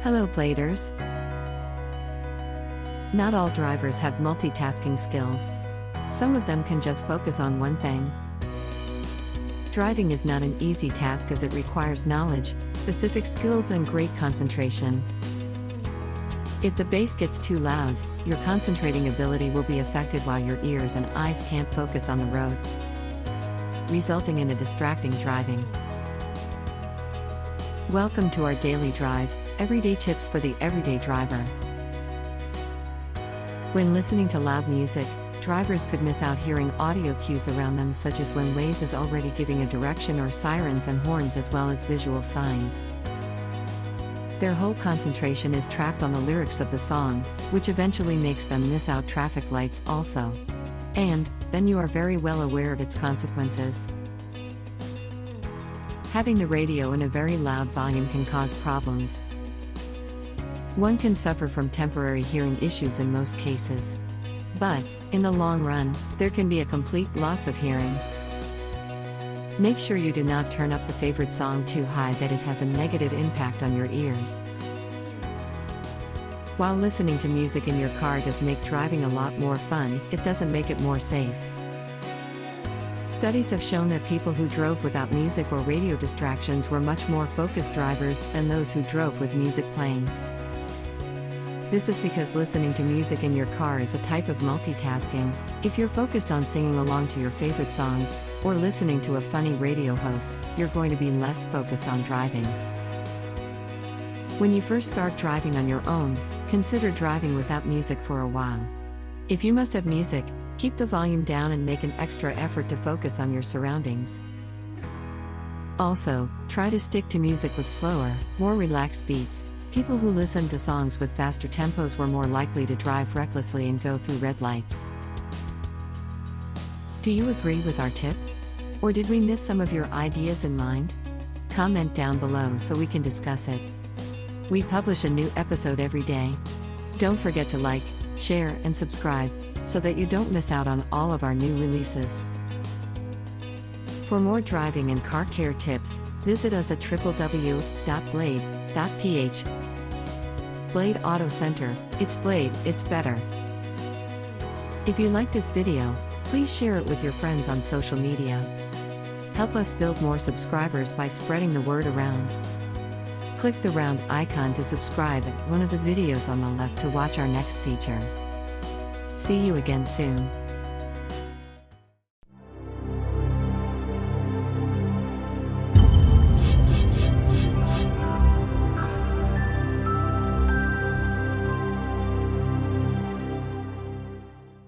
Hello Bladers! Not all drivers have multitasking skills. Some of them can just focus on one thing. Driving is not an easy task as it requires knowledge, specific skills and great concentration. If the bass gets too loud, your concentrating ability will be affected while your ears and eyes can't focus on the road, resulting in a distracting driving. Welcome to our Daily Drive, everyday tips for the everyday driver. When listening to loud music, drivers could miss out hearing audio cues around them, such as when Waze is already giving a direction, or sirens and horns, as well as visual signs. Their whole concentration is trapped on the lyrics of the song, which eventually makes them miss out traffic lights also. And then you are very well aware of its consequences. Having the radio in a very loud volume can cause problems. One can suffer from temporary hearing issues in most cases. But, in the long run, there can be a complete loss of hearing. Make sure you do not turn up the favorite song too high that it has a negative impact on your ears. While listening to music in your car does make driving a lot more fun, it doesn't make it more safe. Studies have shown that people who drove without music or radio distractions were much more focused drivers than those who drove with music playing. This is because listening to music in your car is a type of multitasking. If you're focused on singing along to your favorite songs, or listening to a funny radio host, you're going to be less focused on driving. When you first start driving on your own, consider driving without music for a while. If you must have music, keep the volume down and make an extra effort to focus on your surroundings. Also, try to stick to music with slower, more relaxed beats. People who listen to songs with faster tempos were more likely to drive recklessly and go through red lights. Do you agree with our tip? Or did we miss some of your ideas in mind? Comment down below so we can discuss it. We publish a new episode every day. Don't forget to like, share, and subscribe, so that you don't miss out on all of our new releases. For more driving and car care tips, visit us at www.blade.ph. Blade Auto Center, it's Blade, it's better. If you like this video, please share it with your friends on social media. Help us build more subscribers by spreading the word around. Click the round icon to subscribe and one of the videos on the left to watch our next feature. See you again soon.